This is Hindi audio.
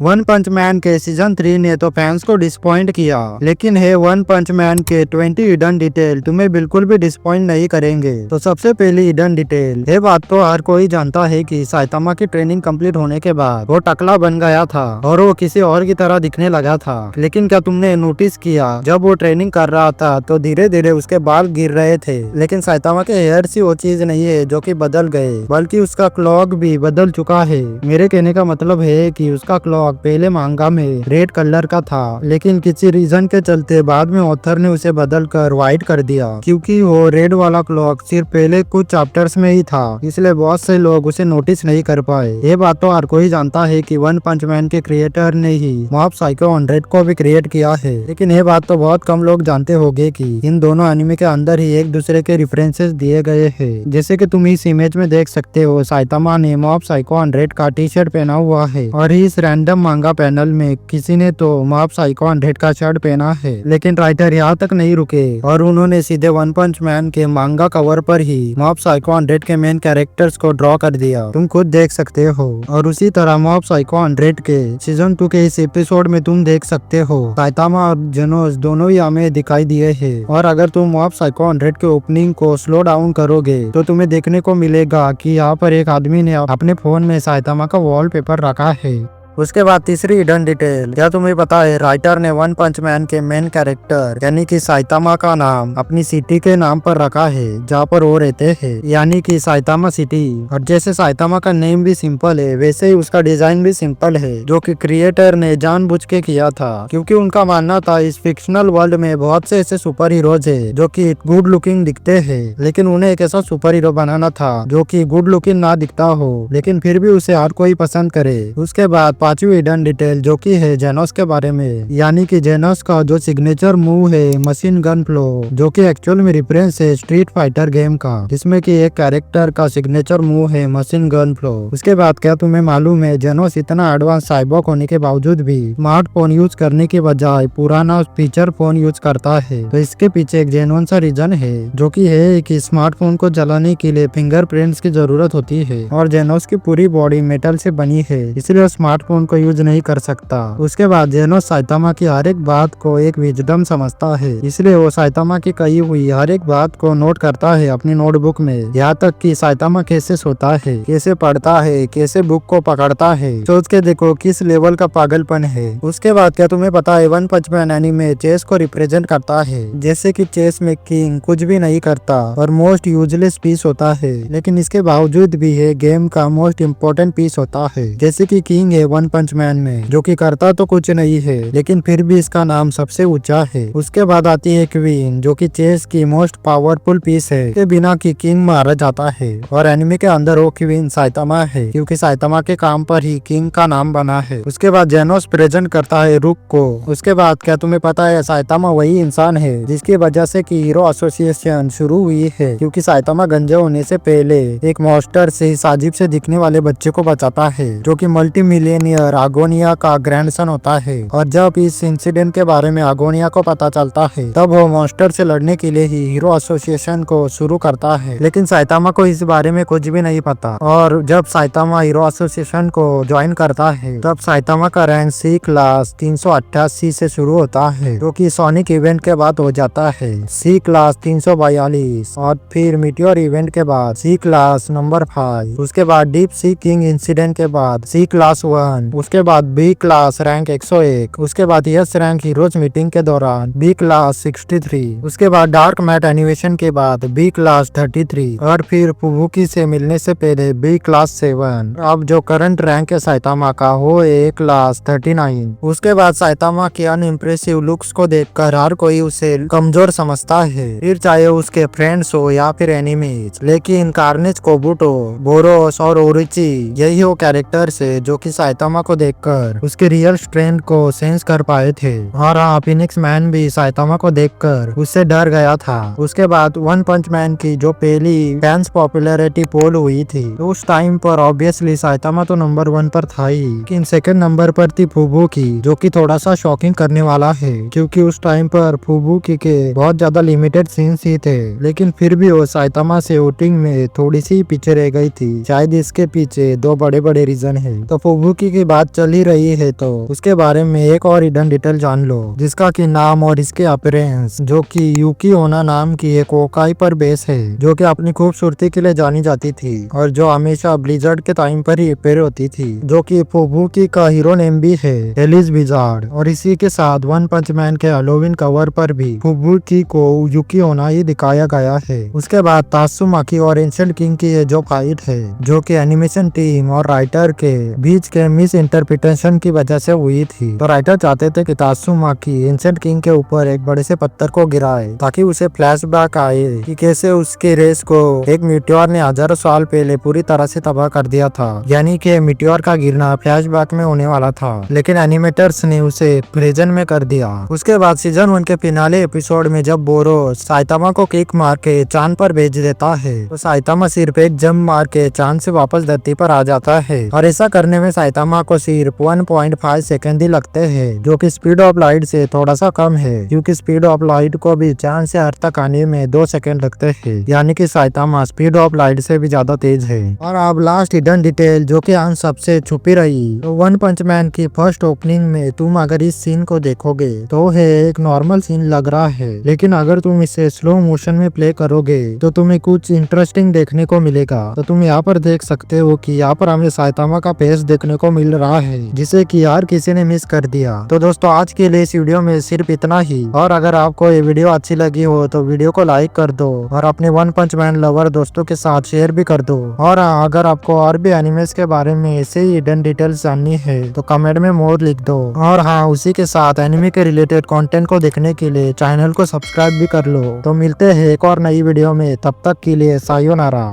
वन पंच मैन के सीजन 3 ने तो फैंस को डिसपॉइंट किया, लेकिन है वन पंच मैन के 20 हिडन डिटेल तुम्हें बिल्कुल भी डिसपॉइंट नहीं करेंगे। तो सबसे पहली हिडन डिटेल, ये बात तो हर कोई जानता है कि साइतामा की ट्रेनिंग कंप्लीट होने के बाद वो टकला बन गया था और वो किसी और की तरह दिखने लगा था। लेकिन क्या तुमने नोटिस किया, जब वो ट्रेनिंग कर रहा था तो धीरे धीरे उसके बाल गिर रहे थे, लेकिन साइतामा के हेयर ही वो चीज नहीं है जो कि बदल गए, बल्कि उसका क्लॉक भी बदल चुका है। मेरे कहने का मतलब है कि उसका क्लॉक पहले मांगा में रेड कलर का था, लेकिन किसी रीजन के चलते बाद में ऑथर ने उसे बदल कर व्हाइट कर दिया, क्योंकि वो रेड वाला क्लॉक सिर्फ पहले कुछ चैप्टर्स में ही था, इसलिए बहुत से लोग उसे नोटिस नहीं कर पाए। ये बात तो हर कोई जानता है कि वन पंच मैन के क्रिएटर ने ही मॉब साइको 100 को भी क्रिएट किया है, लेकिन ये बात तो बहुत कम लोग जानते होंगे कि इन दोनों एनिमे के अंदर ही एक दूसरे के रेफरेंसेस दिए गए हैं। जैसे कि तुम इस इमेज में देख सकते हो, साइतामा ने मॉब साइको 100 का टी शर्ट पहना हुआ है और इस रैंडम मांगा पैनल में किसी ने तो मॉब साइको 100 का शर्ट पहना है। लेकिन राइटर यहाँ तक नहीं रुके और उन्होंने सीधे वन पंच मैन के मांगा कवर पर ही मॉब साइको 100 के मेन कैरेक्टर्स को ड्रॉ कर दिया, तुम खुद देख सकते हो। और उसी तरह मॉब साइको 100 के सीजन 2 के इस एपिसोड में तुम देख सकते हो साइतामा और जेनोस दोनों ही हमें दिखाई दिए हैं। और अगर तुम मॉब साइको 100 के ओपनिंग को स्लो डाउन करोगे तो तुम्हें देखने को मिलेगा कि यहाँ पर एक आदमी ने अपने फोन में साइतामा का वॉलपेपर रखा है। उसके बाद तीसरी हिडन डिटेल, क्या तुम्हें पता है राइटर ने वन पंच मैन के मेन कैरेक्टर यानी कि साइतामा का नाम अपनी सिटी के नाम पर रखा है जहाँ पर वो रहते हैं, यानी कि साइतामा सिटी। और जैसे साइतामा का नेम भी सिंपल है, वैसे ही उसका डिजाइन भी सिंपल है, जो कि क्रिएटर ने जानबूझ के किया था, क्योंकि उनका मानना था इस फिक्शनल वर्ल्ड में बहुत से ऐसे सुपर हीरोज है जो कि गुड लुकिंग दिखते हैं, लेकिन उन्हें एक ऐसा सुपर हीरो बनाना था जो कि गुड लुकिंग ना दिखता हो, लेकिन फिर भी उसे हर कोई पसंद करे। उसके बाद पांचवी हिडन डिटेल जो कि है जेनोस के बारे में, यानी कि जेनोस का जो सिग्नेचर मूव है मशीन गन फ्लो, जो कि एक्चुअल में रिफरेंस है स्ट्रीट फाइटर गेम का, जिसमें कि एक कैरेक्टर का सिग्नेचर मूव है मशीन गन फ्लो। उसके बाद क्या तुम्हें मालूम है जेनोस इतना एडवांस साइबॉर्ग होने के बावजूद भी स्मार्टफोन यूज करने के बजाय पुराना फीचर फोन यूज करता है। तो इसके पीछे एक जेन्युइन सा रीजन है, जो कि है कि स्मार्टफोन को चलाने के लिए फिंगरप्रिंट्स की जरूरत होती है और जेनोस की पूरी बॉडी मेटल से बनी है, इसलिए स्मार्टफोन को यूज नहीं कर सकता। उसके बाद जेनोस साइतामा की हर एक बात को एक विजडम समझता है, इसलिए वो साइतामा की कही हुई हर एक बात को नोट करता है अपनी नोटबुक में, यहाँ तक कि साइतामा कैसे सोता है, कैसे पढ़ता है, कैसे बुक को पकड़ता है। सोच के देखो किस लेवल का पागलपन है। उसके बाद क्या तुम्हें पता है वन पंच मैन एनीमे चेस को रिप्रेजेंट करता है, जैसे कि चेस में किंग कुछ भी नहीं करता और मोस्ट यूजलेस पीस होता है, लेकिन इसके बावजूद भी है गेम का मोस्ट इम्पोर्टेंट पीस होता है, जैसे कि किंग है वन पंच मैन में, जो कि करता तो कुछ नहीं है लेकिन फिर भी इसका नाम सबसे ऊंचा है। उसके बाद आती है क्वीन, जो कि चेस की मोस्ट पावरफुल पीस है, के बिना की किंग मारा जाता है और एनिमे के अंदर वो क्वीन साइतामा है, क्योंकि साइतामा के काम पर ही किंग का नाम बना है। उसके बाद जेनोस प्रेजेंट करता है रुक को। उसके बाद क्या तुम्हें पता है साइतामा वही इंसान है जिसकी वजह से कि हीरो एसोसिएशन शुरू हुई है, क्योंकि साइतामा गंजे होने से पहले एक मॉन्स्टर से साजिब से दिखने वाले बच्चे को बचाता है, जो कि मल्टी मिलियनियर आगोनिया का ग्रैंडसन होता है। और जब इस इंसिडेंट के बारे में आगोनिया को पता चलता है, तब वो मॉन्स्टर से लड़ने के लिए ही हीरो एसोसिएशन को शुरू करता है, लेकिन साइतामा को इस बारे में कुछ भी नहीं पता। और जब साइतामा हीरो एसोसिएशन को ज्वाइन करता है, तब साइतामा का रैंक सी क्लास 388 से शुरू होता है, जो कि सोनिक इवेंट के बाद हो जाता है सी क्लास 342, और फिर मीटियोर इवेंट के बाद सी क्लास नंबर 5, उसके बाद डीप सी किंग इंसिडेंट के बाद सी क्लास 1, उसके बाद बी क्लास रैंक 101, उसके बाद यस रैंक हीरोज मीटिंग के दौरान बी क्लास 63, उसके बाद डार्क मैट एनिमेशन के बाद बी क्लास 33, और फिर फुबुकी से मिलने से पहले बी क्लास 7। अब जो करंट रैंक है साइतामा का वो ए क्लास 39। उसके बाद साइतामा के अनइम्प्रेसिव लुक्स को देखकर हर कोई उसे कमजोर समझता है, फिर चाहे उसके फ्रेंड्स हो या फिर एनिमीज। लेकिन कार्नेज, कोबुटो, बोरोस और ओरिची यही वो कैरेक्टर्स है जो कि साइतामा को देखकर उसके रियल स्ट्रेंथ को सेंस कर पाए थे। और हाँ, फिनिक्स मैन भी साइतामा को देखकर उससे डर गया था। उसके बाद वन पंच मैन की जो पहली फैंस पॉपुलैरिटी पोल हुई थी, तो उस टाइम पर ऑब्वियसली साइतामा तो नंबर 1 पर था ही, लेकिन सेकंड नंबर पर थी फुबुकी, जो कि थोड़ा सा शॉकिंग करने वाला है, क्योंकि उस टाइम पर फुबुकी के बहुत ज्यादा लिमिटेड सीन्स ही थे, लेकिन फिर भी वो साइतामा से वोटिंग में थोड़ी सी पीछे रह गई थी। शायद इसके पीछे दो बड़े बड़े रीजन है। तो फुबुकी की की बात चल ही रही है तो उसके बारे में एक और हिडन डिटेल जान लो, जिसका कि नाम और इसके अपीयरेंस, जो कि यूकी ओना नाम की एक ओकाई पर बेस है, जो कि अपनी खूबसूरती के लिए जानी जाती थी और जो हमेशा ब्लिजर्ड के टाइम पर ही अपेयर होती थी, जो कि फुबुकी का हीरो नेम भी है एलिस ब्लिजार्ड। और इसी के साथ वन पंच मैन के हैलोवीन कवर पर भी फुबुकी को यूकी ओना ही दिखाया गया है। उसके बाद तात्सुमाकी और एंशिएंट किंग की ये जो फाइट है, जो कि एनिमेशन टीम और राइटर के बीच के मिस इंटरप्रिटेशन की वजह से हुई थी। तो राइटर चाहते थे कि तात्सुमाकी एंशिएंट किंग के ऊपर एक बड़े से पत्थर को गिराए ताकि उसे फ्लैशबैक आए कि कैसे उसके रेस को एक मीटियोर ने हजारों साल पहले पूरी तरह से तबाह कर दिया था, यानी कि मीटियोर का गिरना फ्लैशबैक में होने वाला था, लेकिन एनिमेटर्स ने उसे प्रेजेंट में कर दिया। उसके बाद सीजन 1 के फिनाले एपिसोड में जब बोरो साइतामा को किक मार के चांद पर भेज देता है तो साइतामा सिर्फ एक जंप मार के चांद से वापस धरती पर आ जाता है, और ऐसा करने में साइतामा को सिर्फ 1.5 सेकंड ही लगते हैं, जो कि स्पीड ऑफ लाइट से थोड़ा सा कम है, क्योंकि स्पीड ऑफ लाइट को भी चांद से अर्थ तक आने में 2 सेकंड लगते हैं, यानी कि साइतामा स्पीड ऑफ लाइट से भी ज्यादा तेज है। और अब लास्ट हिडन डिटेल जो कि अंश सबसे छुपी रही, तो वन पंच मैन की फर्स्ट ओपनिंग में तुम अगर इस सीन को देखोगे तो है एक नॉर्मल सीन लग रहा है, लेकिन अगर तुम इसे स्लो मोशन में प्ले करोगे तो तुम्हें कुछ इंटरेस्टिंग देखने को मिलेगा। तो तुम यहाँ पर देख सकते हो कि यहाँ पर हमें साइतामा का फेस देखने को मिल रहा है, जिसे कि यार किसी ने मिस कर दिया। तो दोस्तों आज के लिए इस वीडियो में सिर्फ इतना ही, और अगर आपको ये वीडियो अच्छी लगी हो तो वीडियो को लाइक कर दो और अपने वन पंच मैन लवर दोस्तों के साथ शेयर भी कर दो। और अगर आपको और भी एनिमेस के बारे में ऐसे ही हिडन डिटेल्स जाननी है तो कमेंट में मोर लिख दो। और हाँ, उसी के साथ एनिमे के रिलेटेड कंटेंट को देखने के लिए चैनल को सब्सक्राइब भी कर लो। तो मिलते हैं एक और नई वीडियो में, तब तक के लिए सायोनारा।